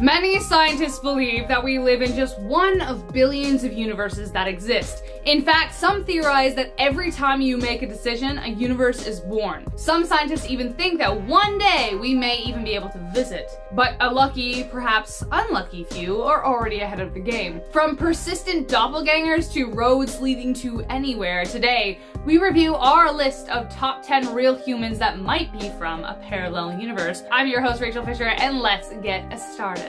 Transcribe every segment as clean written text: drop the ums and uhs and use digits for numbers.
Many scientists believe that we live in just one of billions of universes that exist. In fact, some theorize that every time you make a decision, a universe is born. Some scientists even think that one day we may even be able to visit. But a lucky, perhaps unlucky few are already ahead of the game. From persistent doppelgangers to roads leading to anywhere, today we review our list of top 10 real humans that might be from a parallel universe. I'm your host, Rachel Fisher, and let's get started.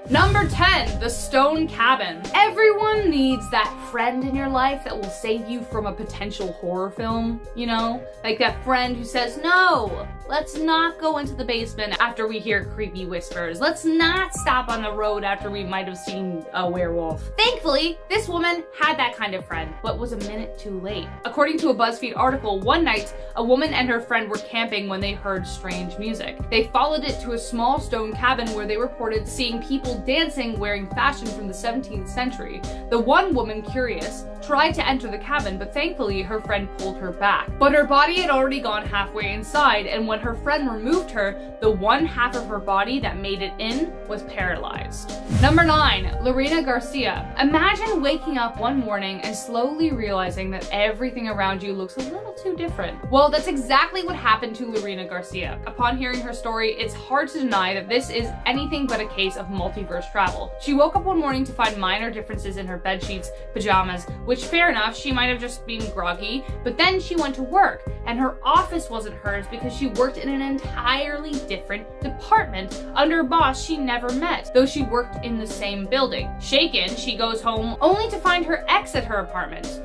Number 10, the stone cabin. Everyone needs that friend in your life that will save you from a potential horror film, you know? Like that friend who says, no, let's not go into the basement after we hear creepy whispers. Let's not stop on the road after we might have seen a werewolf. Thankfully, this woman had that kind of friend, but was a minute too late. According to a BuzzFeed article, one night, a woman and her friend were camping when they heard strange music. They followed it to a small stone cabin where they reported seeing people dancing wearing fashion from the 17th century. The one woman, curious, tried to enter the cabin, but thankfully her friend pulled her back. But her body had already gone halfway inside, and when her friend removed her, the one half of her body that made it in was paralyzed. Number 9, Lerina Garcia. Imagine waking up one morning and slowly realizing that everything around you looks a little too different. Well, that's exactly what happened to Lerina Garcia. Upon hearing her story, it's hard to deny that this is anything but a case of multiverse travel. She woke up one morning to find minor differences in her bed sheets, pajamas, which fair enough, she might have just been groggy, but then she went to work, and her office wasn't hers because she worked in an entirely different department under a boss she never met, though she worked in the same building. Shaken, she goes home only to find her ex at her apartment.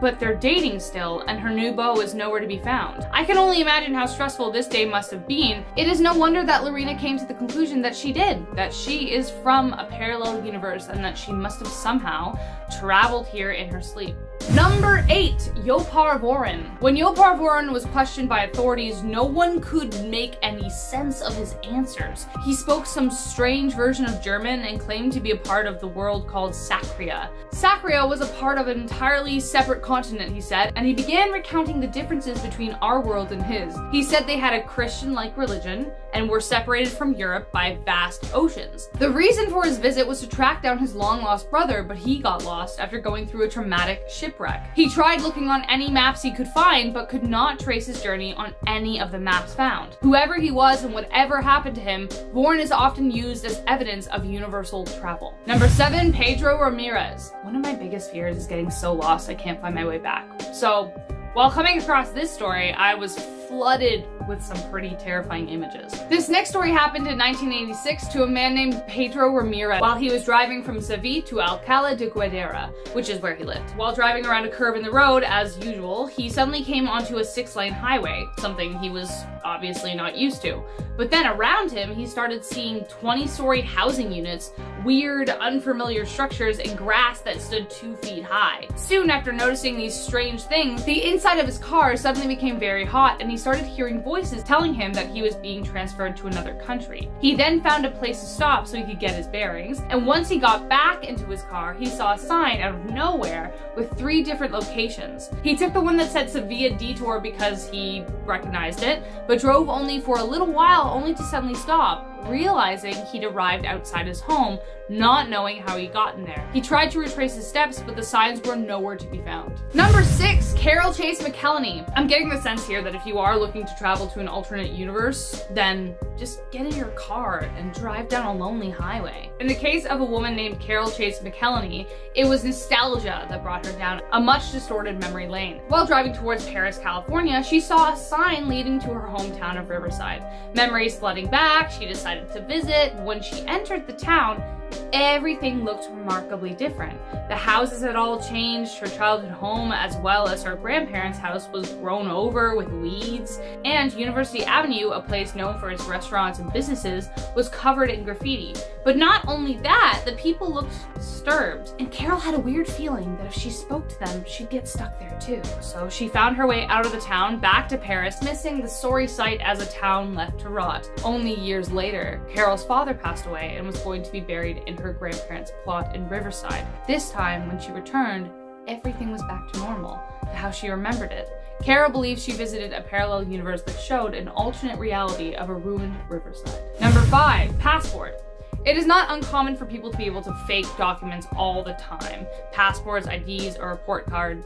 But they're dating still, and her new beau is nowhere to be found. I can only imagine how stressful this day must have been. It is no wonder that Lerina came to the conclusion that she did, that she is from a parallel universe and that she must have somehow traveled here in her sleep. Number 8, Jophar Vorin. When Jophar Vorin was questioned by authorities, no one could make any sense of his answers. He spoke some strange version of German and claimed to be a part of the world called Sacria. Sacria was a part of an entirely separate continent, he said, and he began recounting the differences between our world and his. He said they had a Christian-like religion and were separated from Europe by vast oceans. The reason for his visit was to track down his long-lost brother, but he got lost after going through a traumatic shipwreck. He tried looking on any maps he could find, but could not trace his journey on any of the maps found. Whoever he was and whatever happened to him, Vorin is often used as evidence of universal travel. Number 7, Pedro Ramirez. One of my biggest fears is getting so lost I can't find my way back. So, while coming across this story, I was flooded with some pretty terrifying images. This next story happened in 1986 to a man named Pedro Ramirez while he was driving from Seville to Alcalá de Guadalajara, which is where he lived. While driving around a curve in the road, as usual, he suddenly came onto a 6-lane highway, something he was obviously not used to. But then around him, he started seeing 20-story housing units, weird, unfamiliar structures, and grass that stood 2 feet high. Soon after noticing these strange things, the inside of his car suddenly became very hot, and he started hearing voices telling him that he was being transferred to another country. He then found a place to stop so he could get his bearings, and once he got back into his car, he saw a sign out of nowhere with 3 different locations. He took the one that said Sevilla Detour because he recognized it, but drove only for a little while only to suddenly stop, realizing he'd arrived outside his home, not knowing how he got in there. He tried to retrace his steps, but the signs were nowhere to be found. Number 6, Carol Chase McElheney. I'm getting the sense here that if you are looking to travel to an alternate universe, then just get in your car and drive down a lonely highway. In the case of a woman named Carol Chase McElheney, it was nostalgia that brought her down a much distorted memory lane. While driving towards Paris, California, she saw a sign leading to her hometown of Riverside. Memories flooding back, she decided to visit. When she entered the town, everything looked remarkably different. The houses had all changed, her childhood home as well as her grandparents' house was grown over with weeds, and University Avenue, a place known for its restaurants and businesses, was covered in graffiti. But not only that, the people looked disturbed, and Carol had a weird feeling that if she spoke to them, she'd get stuck there too. So she found her way out of the town, back to Paris, missing the sorry sight as a town left to rot. Only years later, Carol's father passed away and was going to be buried in her grandparents' plot in Riverside. This time, when she returned, everything was back to normal, to how she remembered it. Carol believes she visited a parallel universe that showed an alternate reality of a ruined Riverside. Number 5, passport. It is not uncommon for people to be able to fake documents all the time. Passports, IDs, or report card.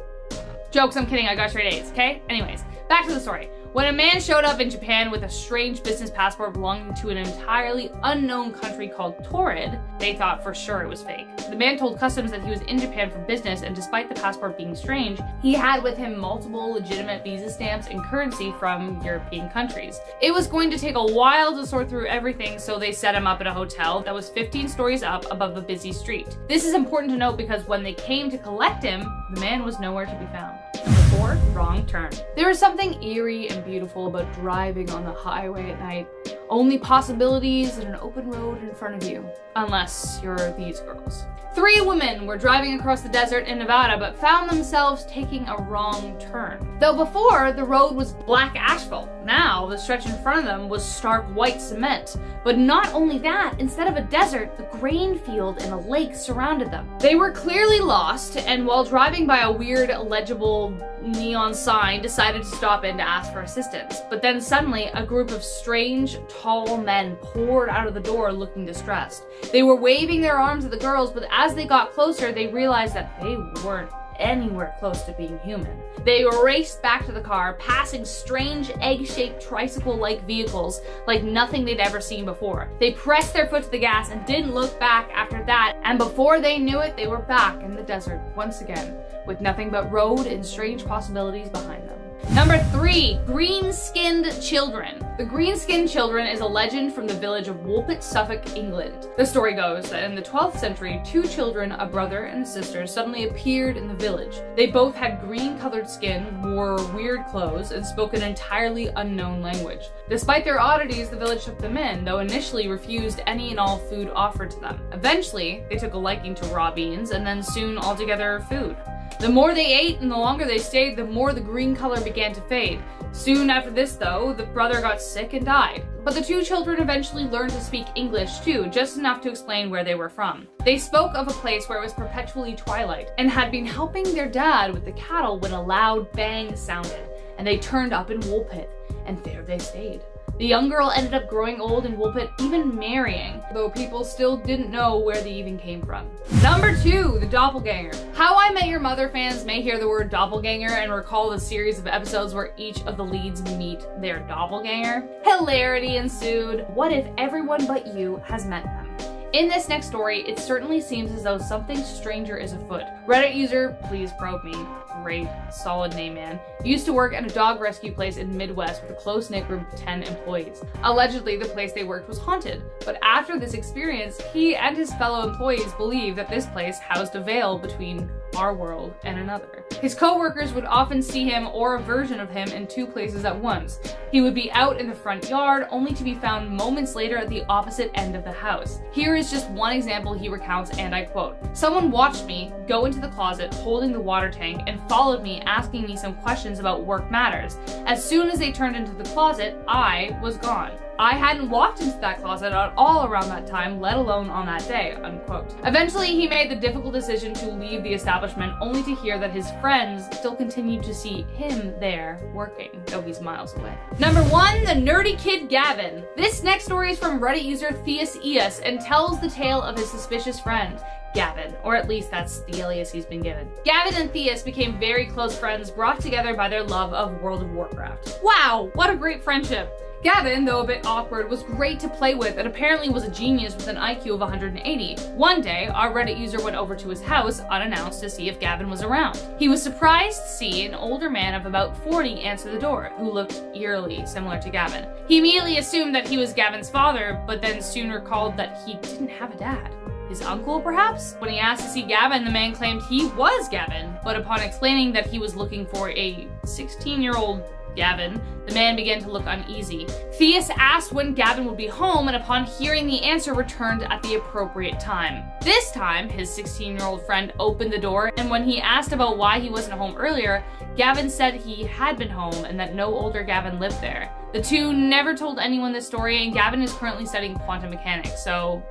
Jokes, I'm kidding, I got straight A's, okay? Anyways, back to the story. When a man showed up in Japan with a strange business passport belonging to an entirely unknown country called Torrid, they thought for sure it was fake. The man told customs that he was in Japan for business, and despite the passport being strange, he had with him multiple legitimate visa stamps and currency from European countries. It was going to take a while to sort through everything, so they set him up in a hotel that was 15 stories up above a busy street. This is important to note because when they came to collect him, the man was nowhere to be found. Number 4, wrong turn. There is something eerie and beautiful about driving on the highway at night. Only possibilities and an open road in front of you. Unless you're these girls. 3 women were driving across the desert in Nevada but found themselves taking a wrong turn. Though before, the road was black asphalt. Now, the stretch in front of them was stark white cement. But not only that, instead of a desert, a grain field and a lake surrounded them. They were clearly lost, and while driving by a weird, illegible neon sign, decided to stop in to ask for assistance. But then suddenly, a group of strange, tall men poured out of the door looking distressed. They were waving their arms at the girls, but as they got closer, they realized that they weren't anywhere close to being human. They raced back to the car, passing strange egg-shaped tricycle-like vehicles like nothing they'd ever seen before. They pressed their foot to the gas and didn't look back after that, and before they knew it, they were back in the desert once again, with nothing but road and strange possibilities behind them. Number 3, green-skinned children. The green-skinned children is a legend from the village of Woolpit, Suffolk, England. The story goes that in the 12th century, 2 children, a brother and a sister, suddenly appeared in the village. They both had green-colored skin, wore weird clothes, and spoke an entirely unknown language. Despite their oddities, the village took them in, though initially refused any and all food offered to them. Eventually, they took a liking to raw beans, and then soon altogether food. The more they ate and the longer they stayed, the more the green color began to fade. Soon after this, though, the brother got sick and died. But the 2 children eventually learned to speak English too, just enough to explain where they were from. They spoke of a place where it was perpetually twilight, and had been helping their dad with the cattle when a loud bang sounded, and they turned up in Woolpit, and there they stayed. The young girl ended up growing old in Woolpit, even marrying, though people still didn't know where they even came from. Number 2, the doppelganger. How I Met Your Mother fans may hear the word doppelganger and recall the series of episodes where each of the leads meet their doppelganger. Hilarity ensued. What if everyone but you has met them? In this next story, it certainly seems as though something stranger is afoot. Reddit user, please probe me. Great, solid name, man. Used to work at a dog rescue place in Midwest with a close-knit group of 10 employees. Allegedly, the place they worked was haunted, but after this experience, he and his fellow employees believe that this place housed a veil between our world and another. His co-workers would often see him or a version of him in 2 places at once. He would be out in the front yard, only to be found moments later at the opposite end of the house. Here is just one example he recounts, and I quote, "Someone watched me go into the closet holding the water tank and followed me, asking me some questions about work matters. As soon as they turned into the closet, I was gone. I hadn't walked into that closet at all around that time, let alone on that day," unquote. Eventually, he made the difficult decision to leave the establishment, only to hear that his friends still continued to see him there working, though he's miles away. Number 1, the Nerdy Kid Gavin. This next story is from Reddit user theorize and tells the tale of his suspicious friend, Gavin, or at least that's the alias he's been given. Gavin and theorize became very close friends, brought together by their love of World of Warcraft. Wow, what a great friendship! Gavin, though a bit awkward, was great to play with and apparently was a genius with an IQ of 180. One day, our Reddit user went over to his house unannounced to see if Gavin was around. He was surprised to see an older man of about 40 answer the door, who looked eerily similar to Gavin. He immediately assumed that he was Gavin's father, but then soon recalled that he didn't have a dad. His uncle, perhaps? When he asked to see Gavin, the man claimed he was Gavin, but upon explaining that he was looking for a 16-year-old Gavin, the man began to look uneasy. Theorize asked when Gavin would be home, and upon hearing the answer, returned at the appropriate time. This time, his 16-year-old friend opened the door, and when he asked about why he wasn't home earlier, Gavin said he had been home and that no older Gavin lived there. The 2 never told anyone this story, and Gavin is currently studying quantum mechanics, so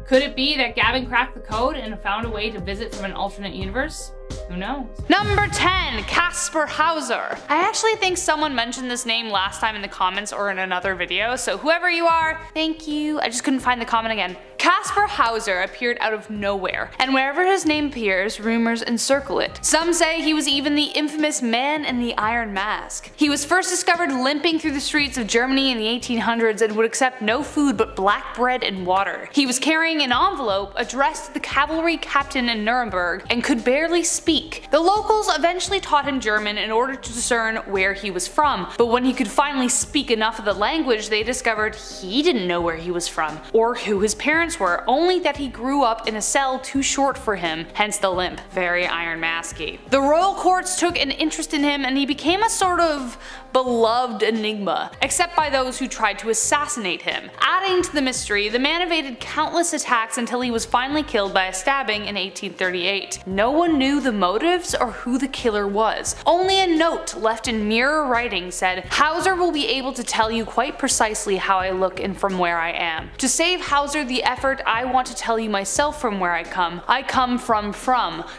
could it be that Gavin cracked the code and found a way to visit from an alternate universe? Who knows? Number 10, Casper Hauser. I actually think someone mentioned this name last time in the comments or in another video, so whoever you are, thank you. I just couldn't find the comment again. Kaspar Hauser appeared out of nowhere, and wherever his name appears, rumors encircle it. Some say he was even the infamous Man in the Iron Mask. He was first discovered limping through the streets of Germany in the 1800s and would accept no food but black bread and water. He was carrying an envelope addressed to the cavalry captain in Nuremberg and could barely speak. The locals eventually taught him German in order to discern where he was from, but when he could finally speak enough of the language, they discovered he didn't know where he was from or who his parents were, only that he grew up in a cell too short for him, hence the limp. Very Iron Masky. The royal courts took an interest in him and he became a sort of beloved enigma, except by those who tried to assassinate him. Adding to the mystery, the man evaded countless attacks until he was finally killed by a stabbing in 1838. No one knew the motives or who the killer was. Only a note left in mirror writing said, "Hauser will be able to tell you quite precisely how I look and from where I am. To save Hauser the effort, I want to tell you myself from where I come. I come from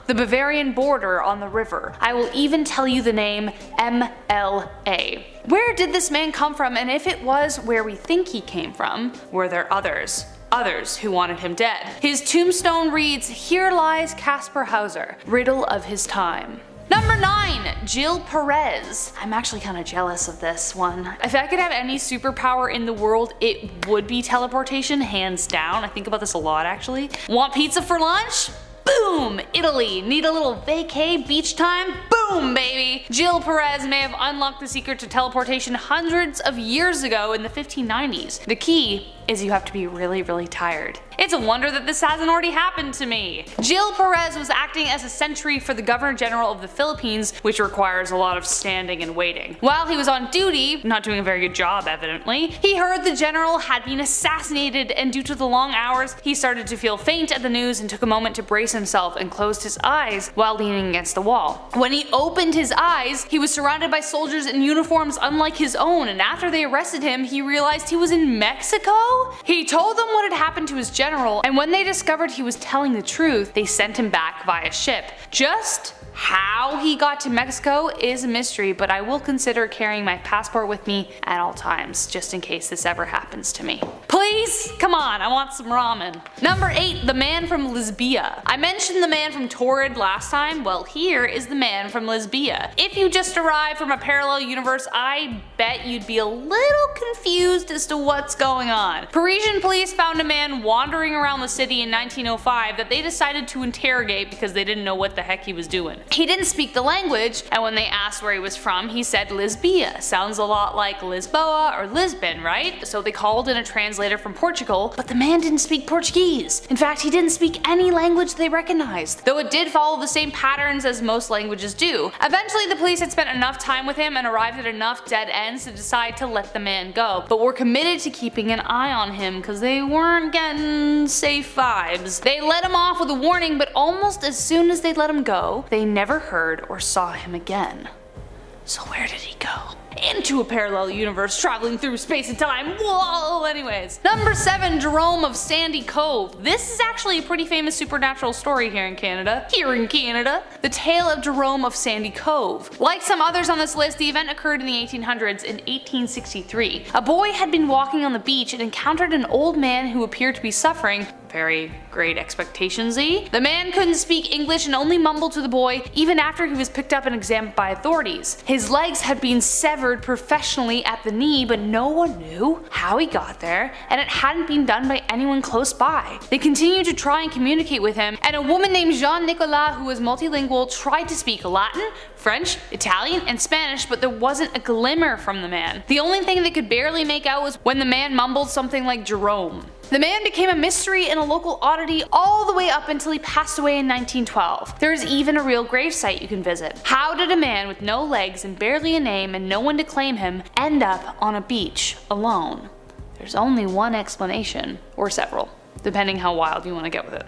the Bavarian border on the river. I will even tell you the name MLA. Where did this man come from, and if it was where we think he came from, were there others? Others who wanted him dead. His tombstone reads, "Here lies Kaspar Hauser, riddle of his time." Number 9. Jill Perez. I'm actually kind of jealous of this one. If I could have any superpower in the world, it would be teleportation, hands down. I think about this a lot actually. Want pizza for lunch? Boom! Italy. Need a little vacay beach time? Boom, baby! Jill Perez may have unlocked the secret to teleportation hundreds of years ago in the 1590s. The key is you have to be really, really tired. It's a wonder that this hasn't already happened to me. Jill Perez was acting as a sentry for the Governor General of the Philippines, which requires a lot of standing and waiting. While he was on duty, not doing a very good job evidently, he heard the general had been assassinated, and due to the long hours, he started to feel faint at the news and took a moment to brace himself and closed his eyes while leaning against the wall. When he opened his eyes, he was surrounded by soldiers in uniforms unlike his own, and after they arrested him, he realized he was in Mexico? He told them what had happened to his general, and when they discovered he was telling the truth, they sent him back via ship. Just how he got to Mexico is a mystery, but I will consider carrying my passport with me at all times, just in case this ever happens to me. Please? Come on, I want some ramen. Number 8. The Man from Lisbia. I mentioned the man from Torrid last time, well here is the man from Lisbia. If you just arrived from a parallel universe, I bet you'd be a little confused as to what's going on. Parisian police found a man wandering around the city in 1905 that they decided to interrogate because they didn't know what the heck he was doing. He didn't speak the language, and when they asked where he was from, he said Lisbia. Sounds a lot like Lisboa or Lisbon, right? So they called in a translator from Portugal, but the man didn't speak Portuguese. In fact, he didn't speak any language they recognized, though it did follow the same patterns as most languages do. Eventually, the police had spent enough time with him and arrived at enough dead ends to decide to let the man go, but were committed to keeping an eye on him because they weren't getting safe vibes. They let him off with a warning, but almost as soon as they let him go, they never heard or saw him again. So where did he go? Into a parallel universe, traveling through space and time. Whoa! Anyways. Number 7. Jerome of Sandy Cove. This is actually a pretty famous supernatural story here in Canada. The tale of Jerome of Sandy Cove. Like some others on this list, the event occurred in the 1800s in 1863. A boy had been walking on the beach and encountered an old man who appeared to be suffering. Very Great Expectations-y. The man couldn't speak English and only mumbled to the boy even after he was picked up and examined by authorities. His legs had been severed professionally at the knee, but no one knew how he got there, and it hadn't been done by anyone close by. They continued to try and communicate with him, and a woman named Jean-Nicolas, who was multilingual, tried to speak Latin, French, Italian, and Spanish, but there wasn't a glimmer from the man. The only thing they could barely make out was when the man mumbled something like Jerome. The man became a mystery and a local oddity all the way up until he passed away in 1912. There is even a real gravesite you can visit. How did a man with no legs and barely a name and no one to claim him end up on a beach alone? There's only one explanation, or several, depending how wild you want to get with it.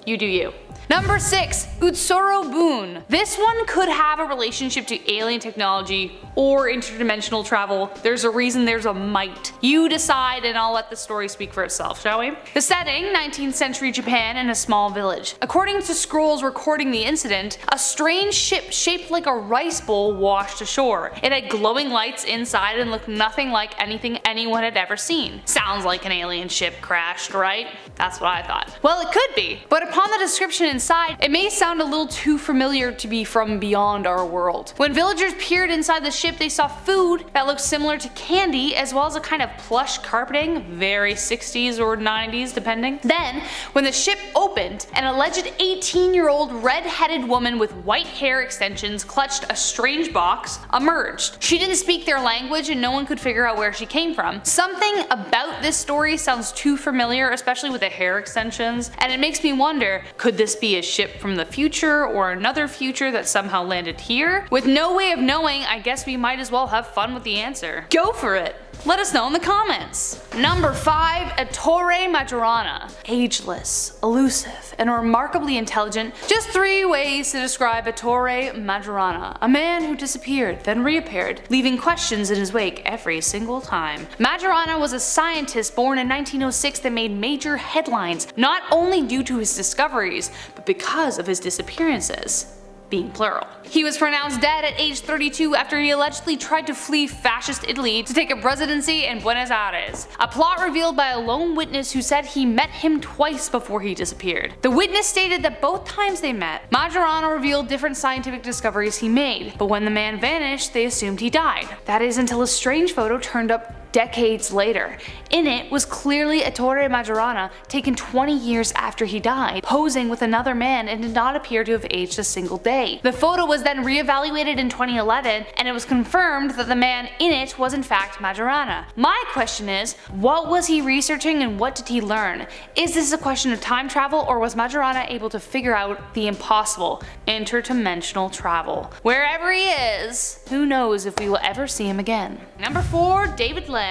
You do you. Number 6, Utsuro Boon. This one could have a relationship to alien technology or interdimensional travel. There's a reason there's a might. You decide and I'll let the story speak for itself, shall we? The setting, 19th century Japan in a small village. According to scrolls recording the incident, a strange ship shaped like a rice bowl washed ashore. It had glowing lights inside and looked nothing like anything anyone had ever seen. Sounds like an alien ship crashed, right? That's what I thought. Well, it could be, but upon the description inside, it may sound a little too familiar to be from beyond our world. When villagers peered inside the ship, they saw food that looked similar to candy, as well as a kind of plush carpeting, very 60s or 90s depending. Then, when the ship opened, an alleged 18-year-old red-headed woman with white hair extensions clutched a strange box emerged. She didn't speak their language and no one could figure out where she came from. Something about this story sounds too familiar, especially with the hair extensions, and it makes me wonder, could this be a ship from the future or another future that somehow landed here? With no way of knowing, I guess we might as well have fun with the answer. Go for it! Let us know in the comments. Number 5, Ettore Majorana. Ageless, elusive, and remarkably intelligent. Just 3 ways to describe Ettore Majorana. A man who disappeared, then reappeared, leaving questions in his wake every single time. Majorana was a scientist born in 1906 that made major headlines, not only due to his discoveries, but because of his disappearances. Being plural. He was pronounced dead at age 32 after he allegedly tried to flee fascist Italy to take up residency in Buenos Aires. A plot revealed by a lone witness who said he met him twice before he disappeared. The witness stated that both times they met, Majorana revealed different scientific discoveries he made, but when the man vanished, they assumed he died. That is until a strange photo turned up decades later. In it was clearly Ettore Majorana taken 20 years after he died, posing with another man and did not appear to have aged a single day. The photo was then reevaluated in 2011 and it was confirmed that the man in it was in fact Majorana. My question is, what was he researching and what did he learn? Is this a question of time travel or was Majorana able to figure out the impossible, interdimensional travel? Wherever he is, who knows if we will ever see him again. Number 4, David Lang.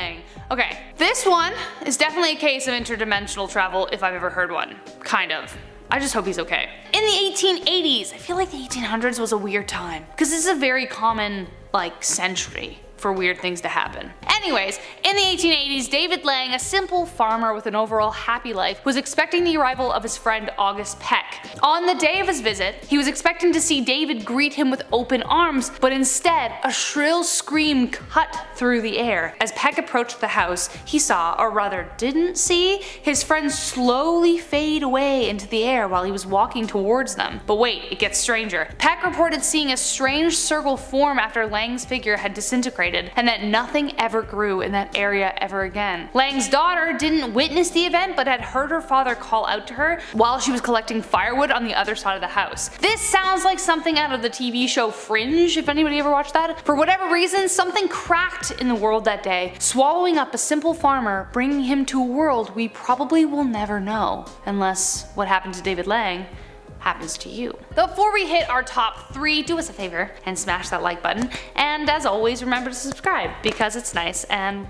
Okay, this one is definitely a case of interdimensional travel if I've ever heard one. Kind of. I just hope he's okay. In the 1880s, I feel like the 1800s was a weird time, because this is a very common, century for weird things to happen. Anyways, in the 1880s, David Lang, a simple farmer with an overall happy life, was expecting the arrival of his friend August Peck. On the day of his visit, he was expecting to see David greet him with open arms, but instead, a shrill scream cut through the air. As Peck approached the house, he saw, or rather didn't see, his friend slowly fade away into the air while he was walking towards them. But wait, it gets stranger. Peck reported seeing a strange circle form after Lang's figure had disintegrated, and that nothing ever grew in that area ever again. Lang's daughter didn't witness the event but had heard her father call out to her while she was collecting firewood on the other side of the house. This sounds like something out of the TV show Fringe, if anybody ever watched that. For whatever reason, something cracked in the world that day, swallowing up a simple farmer, bringing him to a world we probably will never know, unless what happened to David Lang happens to you. Before we hit our top 3, do us a favor and smash that like button, and as always remember to subscribe because it's nice and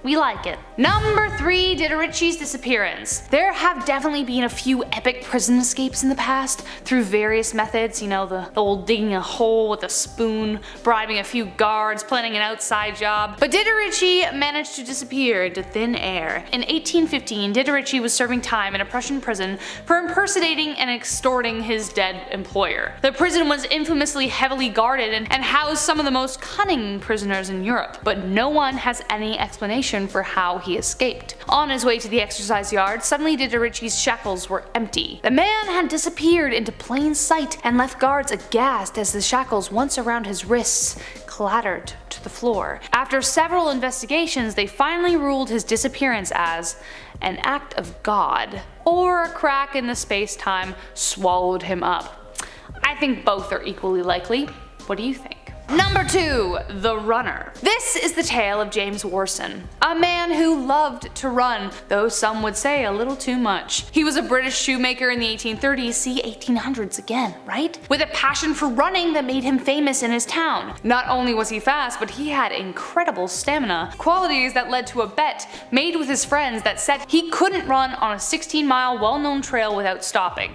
we like it. Number 3, Diderici's disappearance. There have definitely been a few epic prison escapes in the past through various methods, the old digging a hole with a spoon, bribing a few guards, planning an outside job. But Diderici managed to disappear into thin air. In 1815, Diderici was serving time in a Prussian prison for impersonating and extorting his dead employer. The prison was infamously heavily guarded and housed some of the most cunning prisoners in Europe, but no one has any explanation for how he escaped. On his way to the exercise yard, suddenly Diderici's shackles were empty. The man had disappeared into plain sight and left guards aghast as the shackles once around his wrists clattered to the floor. After several investigations, they finally ruled his disappearance as an act of God, or a crack in the space-time swallowed him up. I think both are equally likely. What do you think? Number 2. The Runner. This is the tale of James Worson, a man who loved to run, though some would say a little too much. He was a British shoemaker in the 1830s, see 1800s again, right? With a passion for running that made him famous in his town. Not only was he fast, but he had incredible stamina, qualities that led to a bet made with his friends that said he couldn't run on a 16-mile well-known trail without stopping.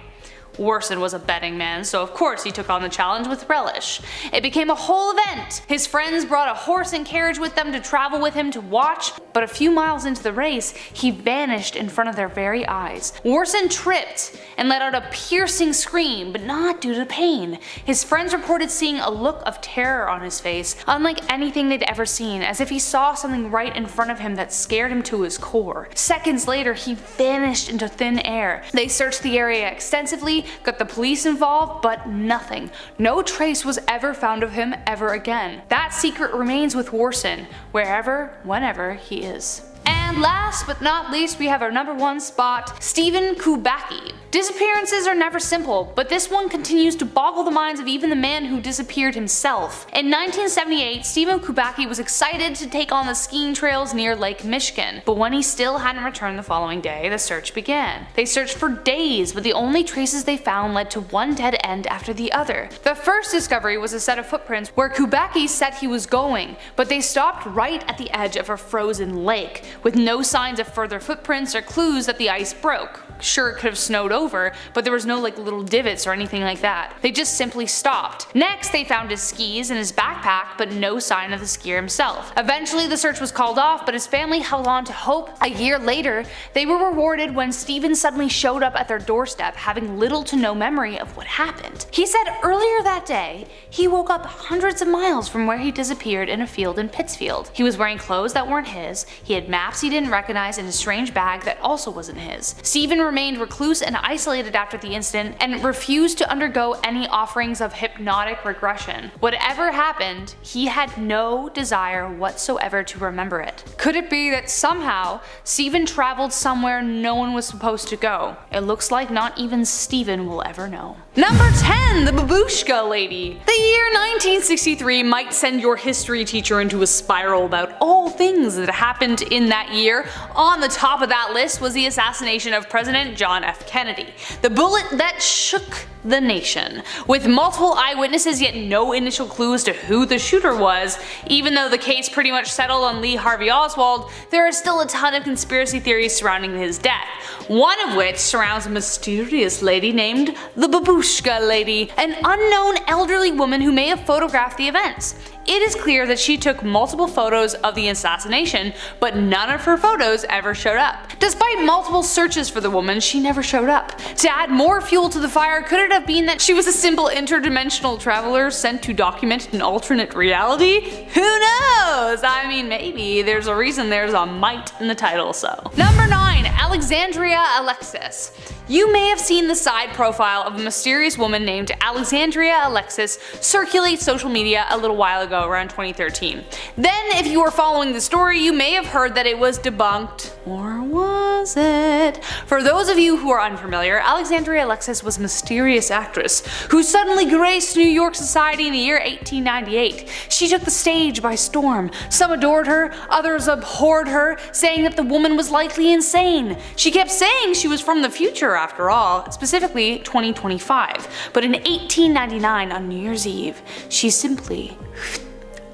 Worson was a betting man, so of course he took on the challenge with relish. It became a whole event. His friends brought a horse and carriage with them to travel with him to watch, but a few miles into the race, he vanished in front of their very eyes. Worson tripped and let out a piercing scream, but not due to pain. His friends reported seeing a look of terror on his face, unlike anything they'd ever seen, as if he saw something right in front of him that scared him to his core. Seconds later, he vanished into thin air. They searched the area extensively, got the police involved, but nothing. No trace was ever found of him ever again. That secret remains with Worson, wherever, whenever he is. And last but not least, we have our number 1 spot, Stephen Kubacki. Disappearances are never simple, but this one continues to boggle the minds of even the man who disappeared himself. In 1978, Stephen Kubacki was excited to take on the skiing trails near Lake Michigan, but when he still hadn't returned the following day, the search began. They searched for days, but the only traces they found led to one dead end after the other. The first discovery was a set of footprints where Kubacki said he was going, but they stopped right at the edge of a frozen lake, with no signs of further footprints or clues that the ice broke. Sure, it could have snowed over, but there was no little divots or anything like that. They just simply stopped. Next, they found his skis and his backpack, but no sign of the skier himself. Eventually, the search was called off, but his family held on to hope. A year later, they were rewarded when Stephen suddenly showed up at their doorstep, having little to no memory of what happened. He said earlier that day, he woke up hundreds of miles from where he disappeared in a field in Pittsfield. He was wearing clothes that weren't his, he had maps he didn't recognize, and a strange bag that also wasn't his. Stephen remained recluse and isolated after the incident and refused to undergo any offerings of hypnotic regression. Whatever happened, he had no desire whatsoever to remember it. Could it be that somehow Stephen traveled somewhere no one was supposed to go? It looks like not even Stephen will ever know. Number 10. The Babushka Lady. The year 1963 might send your history teacher into a spiral about all things that happened in that year. On the top of that list was the assassination of President John F. Kennedy, the bullet that shook the nation. With multiple eyewitnesses yet no initial clues to who the shooter was, even though the case pretty much settled on Lee Harvey Oswald, there are still a ton of conspiracy theories surrounding his death, one of which surrounds a mysterious lady named the Babushka Lady, an unknown elderly woman who may have photographed the events. It is clear that she took multiple photos of the assassination, but none of her photos ever showed up. Despite multiple searches for the woman, she never showed up. To add more fuel to the fire, could it have been that she was a simple interdimensional traveler sent to document an alternate reality? Who knows? I mean, maybe there's a reason there's a might in the title, so. Number 9. Alexandria Alexis. You may have seen the side profile of a mysterious woman named Alexandria Alexis circulate social media a little while ago, around 2013. Then, if you were following the story, you may have heard that it was debunked. Or was it? For those of you who are unfamiliar, Alexandria Alexis was a mysterious actress who suddenly graced New York society in the year 1898. She took the stage by storm. Some adored her, others abhorred her, saying that the woman was likely insane. She kept saying she was from the future after all, specifically 2025. But in 1899 on New Year's Eve, she simply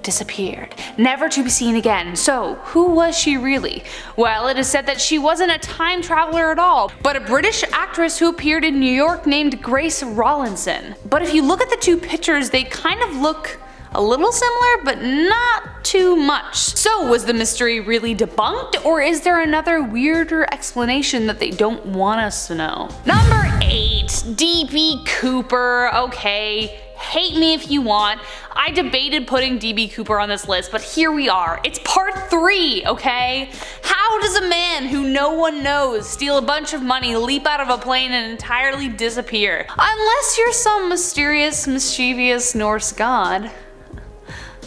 disappeared, never to be seen again. So, who was she really? Well, it is said that she wasn't a time traveler at all, but a British actress who appeared in New York named Grace Rawlinson. But if you look at the two pictures, they kind of look a little similar, but not too much. So, was the mystery really debunked, or is there another weirder explanation that they don't want us to know? Number 8. D.B. Cooper. Okay, hate me if you want. I debated putting D.B. Cooper on this list, but here we are. It's part 3, okay? How does a man who no one knows steal a bunch of money, leap out of a plane, and entirely disappear? Unless you're some mysterious, mischievous Norse god.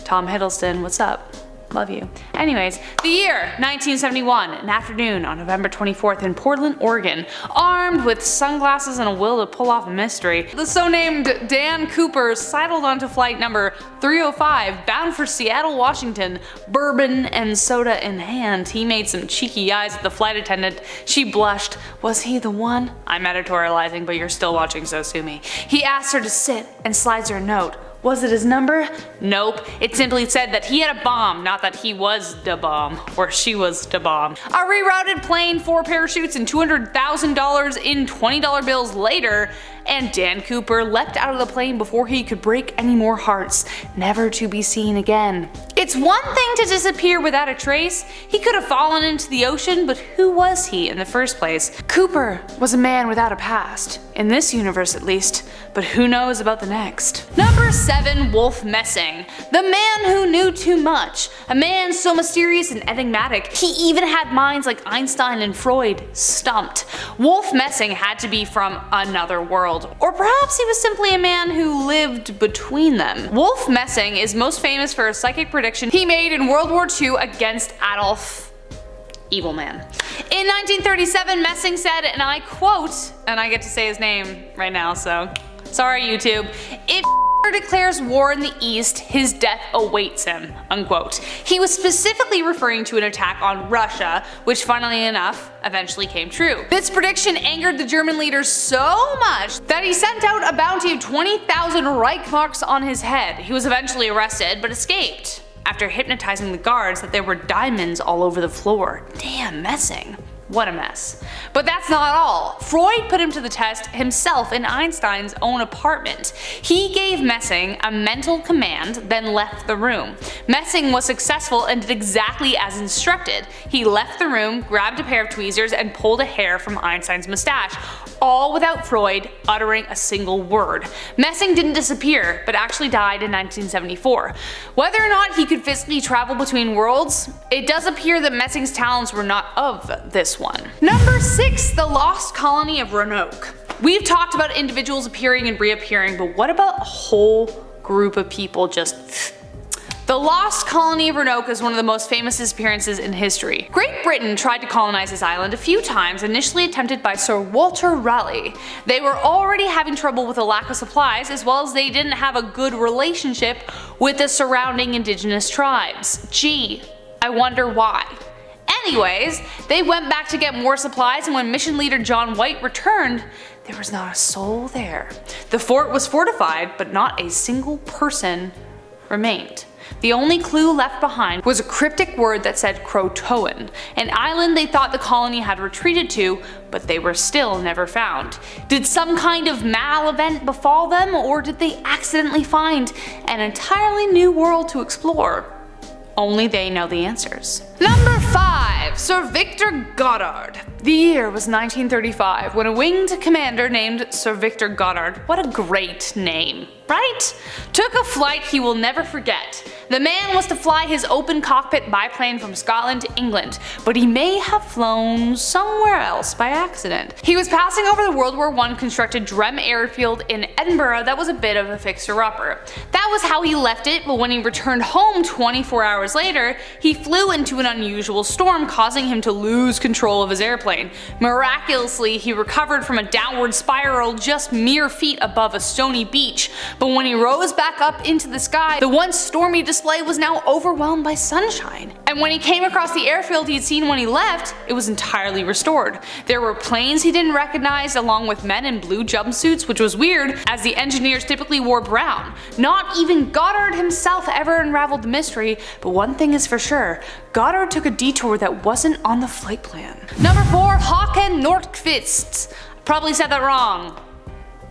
Tom Hiddleston, what's up? Love you. Anyways, the year 1971, an afternoon on November 24th in Portland, Oregon. Armed with sunglasses and a will to pull off a mystery, the so-named Dan Cooper sidled onto flight number 305 bound for Seattle, Washington. Bourbon and soda in hand, he made some cheeky eyes at the flight attendant. She blushed. Was he the one? I'm editorializing, but you're still watching, so sue me. He asked her to sit and slides her a note. Was it his number? Nope. It simply said that he had a bomb, not that he was da bomb, or she was da bomb. A rerouted plane, 4 parachutes, and $200,000 in $20 bills later, and Dan Cooper leapt out of the plane before he could break any more hearts, never to be seen again. It's one thing to disappear without a trace. He could have fallen into the ocean, but who was he in the first place? Cooper was a man without a past, in this universe at least, but who knows about the next. Number 7. Wolf Messing. The man who knew too much. A man so mysterious and enigmatic, he even had minds like Einstein and Freud stumped. Wolf Messing had to be from another world, or perhaps he was simply a man who lived between them. Wolf Messing is most famous for a psychic prediction he made in World War II against Adolf Evil Man. In 1937, Messing said, and I quote, and I get to say his name right now, so sorry YouTube, "If declares war in the East, his death awaits him," unquote. He was specifically referring to an attack on Russia, which funnily enough, eventually came true. This prediction angered the German leaders so much that he sent out a bounty of 20,000 Reichsmarks on his head. He was eventually arrested, but escaped after hypnotizing the guards that there were diamonds all over the floor. Damn, Messing. What a mess. But that's not all. Freud put him to the test himself in Einstein's own apartment. He gave Messing a mental command, then left the room. Messing was successful and did exactly as instructed. He left the room, grabbed a pair of tweezers, and pulled a hair from Einstein's mustache, all without Freud uttering a single word. Messing didn't disappear, but actually died in 1974. Whether or not he could physically travel between worlds, it does appear that Messing's talents were not of this one. Number 6. The Lost Colony of Roanoke. We've talked about individuals appearing and reappearing, but what about a whole group of people just... The Lost Colony of Roanoke is one of the most famous disappearances in history. Great Britain tried to colonize this island a few times, initially attempted by Sir Walter Raleigh. They were already having trouble with a lack of supplies, as well as they didn't have a good relationship with the surrounding indigenous tribes. Gee, I wonder why. Anyways, they went back to get more supplies, and when mission leader John White returned, there was not a soul there. The fort was fortified, but not a single person remained. The only clue left behind was a cryptic word that said Croatoan, an island they thought the colony had retreated to, but they were still never found. Did some kind of mal-event befall them, or did they accidentally find an entirely new world to explore? Only they know the answers. Number 5. Sir Victor Goddard. The year was 1935 when a winged commander named Sir Victor Goddard, what a great name, right? Took a flight he will never forget. The man was to fly his open cockpit biplane from Scotland to England, but he may have flown somewhere else by accident. He was passing over the World War I constructed Drem airfield in Edinburgh that was a bit of a fixer-upper. That was how he left it, but when he returned home 24 hours later, he flew into an unusual storm, causing him to lose control of his airplane. Miraculously, he recovered from a downward spiral just mere feet above a stony beach, but when he rose back up into the sky, the once stormy display was now overwhelmed by sunshine. And when he came across the airfield he'd seen when he left, it was entirely restored. There were planes he didn't recognize, along with men in blue jumpsuits, which was weird, as the engineers typically wore brown. Not even Goddard himself ever unraveled the mystery, but one thing is for sure, Goddard took a detour that wasn't on the flight plan. Number 4. Håkan Nordqvist. Probably said that wrong.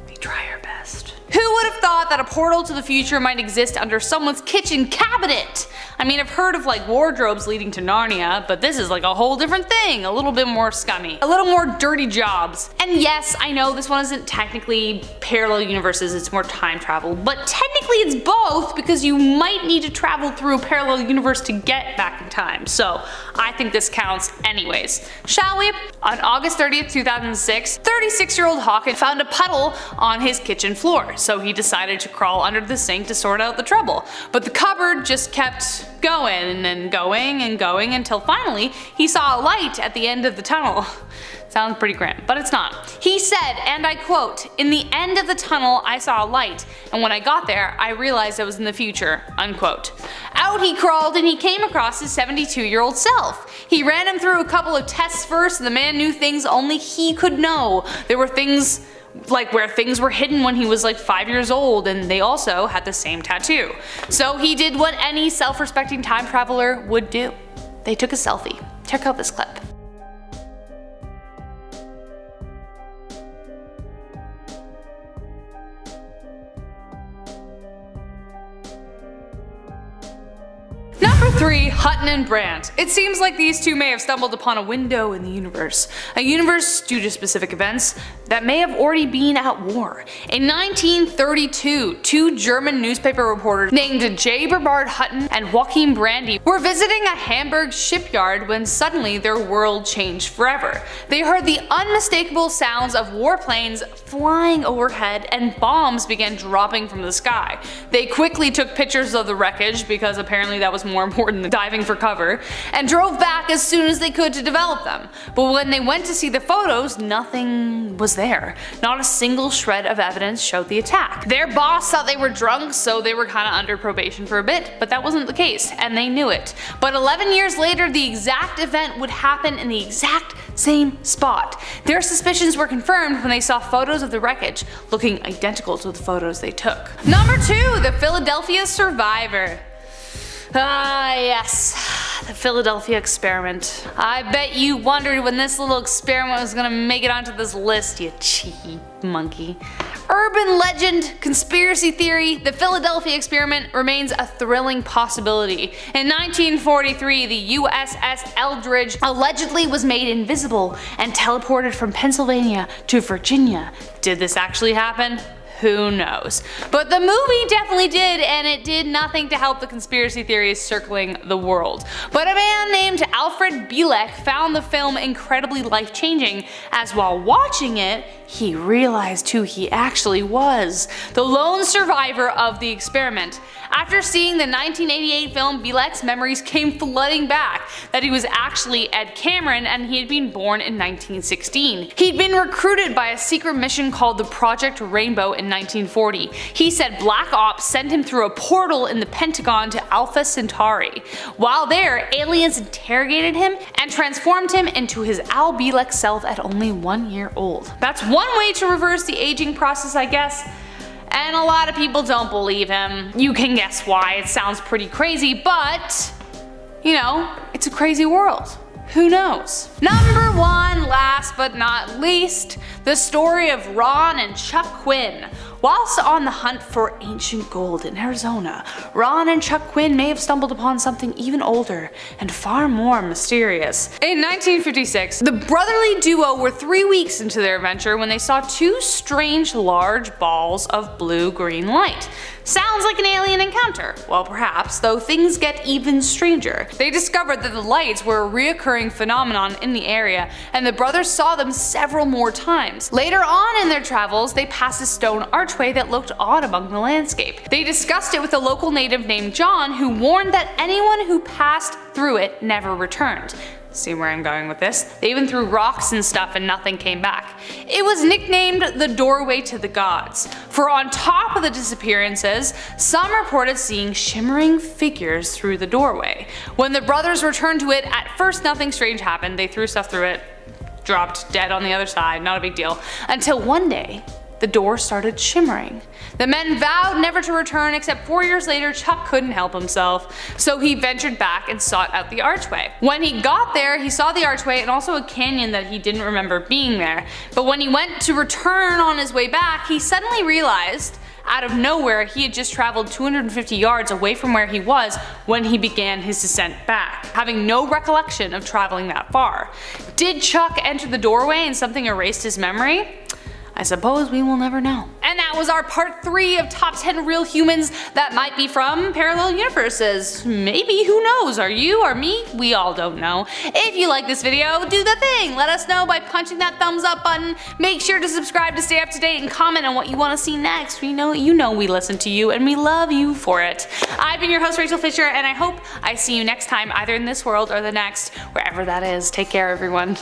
We try our best. Who would have thought that a portal to the future might exist under someone's kitchen cabinet? I mean, I've heard of like wardrobes leading to Narnia, but this is like a whole different thing, a little bit more scummy, a little more dirty jobs. And yes, I know this one isn't technically parallel universes, it's more time travel, but technically it's both because you might need to travel through a parallel universe to get back in time, so I think this counts anyways. Shall we? On August 30th, 2006, 36-year-old Håkan found a puddle on his kitchen floor, so he decided to crawl under the sink to sort out the trouble. But the cupboard just kept going and going and going until finally he saw a light at the end of the tunnel. Sounds pretty grim, but it's not. He said, and I quote, "In the end of the tunnel I saw a light, and when I got there I realized I was in the future," unquote. Out he crawled and he came across his 72-year-old self. He ran him through a couple of tests first, and the man knew things only he could know. There were things like where things were hidden when he was like 5 years old, and they also had the same tattoo. So he did what any self-respecting time traveler would do. They took a selfie. Check out this clip. Number 3, Hutton and Brandt. It seems like these two may have stumbled upon a window in the universe. A universe due to specific events that may have already been at war. In 1932, two German newspaper reporters named J. Bernard Hutton and Joachim Brandy were visiting a Hamburg shipyard when suddenly their world changed forever. They heard the unmistakable sounds of warplanes flying overhead and bombs began dropping from the sky. They quickly took pictures of the wreckage because apparently that was more important than diving for cover, and drove back as soon as they could to develop them. But when they went to see the photos, nothing was there. Not a single shred of evidence showed the attack. Their boss thought they were drunk, so they were kinda under probation for a bit, but that wasn't the case, and they knew it. But 11 years later, the exact event would happen in the exact same spot. Their suspicions were confirmed when they saw photos of the wreckage looking identical to the photos they took. Number 2, the Philadelphia Survivor. Ah, yes, the Philadelphia experiment. I bet you wondered when this little experiment was gonna make it onto this list, you cheeky monkey. Urban legend, conspiracy theory, the Philadelphia experiment remains a thrilling possibility. In 1943, the USS Eldridge allegedly was made invisible and teleported from Pennsylvania to Virginia. Did this actually happen? Who knows? But the movie definitely did, and it did nothing to help the conspiracy theories circling the world. But a man named Alfred Bielek found the film incredibly life-changing, as while watching it, he realized who he actually was, the lone survivor of the experiment. After seeing the 1988 film, Bielek's memories came flooding back that he was actually Ed Cameron and he had been born in 1916. He'd been recruited by a secret mission called the Project Rainbow in 1940. He said Black Ops sent him through a portal in the Pentagon to Alpha Centauri. While there, aliens interrogated him and transformed him into his Al Bielek self at only 1 year old. That's one way to reverse the aging process, I guess. And a lot of people don't believe him. You can guess why. It sounds pretty crazy, but you know, it's a crazy world. Who knows? Number 1, last but not least, the story of Ron and Chuck Quinn. Whilst on the hunt for ancient gold in Arizona, Ron and Chuck Quinn may have stumbled upon something even older and far more mysterious. In 1956, the brotherly duo were 3 weeks into their adventure when they saw two strange large balls of blue-green light. Sounds like an alien encounter. Well, perhaps, though things get even stranger. They discovered that the lights were a reoccurring phenomenon in the area, and the brothers saw them several more times. Later on in their travels, they passed a stone archway that looked odd among the landscape. They discussed it with a local native named John, who warned that anyone who passed through it never returned. See where I'm going with this? They even threw rocks and stuff and nothing came back. It was nicknamed the doorway to the gods, for on top of the disappearances, some reported seeing shimmering figures through the doorway. When the brothers returned to it, at first nothing strange happened. They threw stuff through it, dropped dead on the other side, not a big deal. Until one day, the door started shimmering. The men vowed never to return, except 4 years later Chuck couldn't help himself, so he ventured back and sought out the archway. When he got there, he saw the archway and also a canyon that he didn't remember being there. But when he went to return on his way back, he suddenly realized out of nowhere he had just traveled 250 yards away from where he was when he began his descent back, having no recollection of traveling that far. Did Chuck enter the doorway and something erased his memory? I suppose we will never know. And that was our part 3 of top 10 real humans that might be from parallel universes. Maybe, who knows? Are you or me? We all don't know. If you like this video, do the thing. Let us know by punching that thumbs up button. Make sure to subscribe to stay up to date and comment on what you want to see next. You know we listen to you and we love you for it. I've been your host Rachel Fisher, and I hope I see you next time, either in this world or the next, wherever that is. Take care, everyone.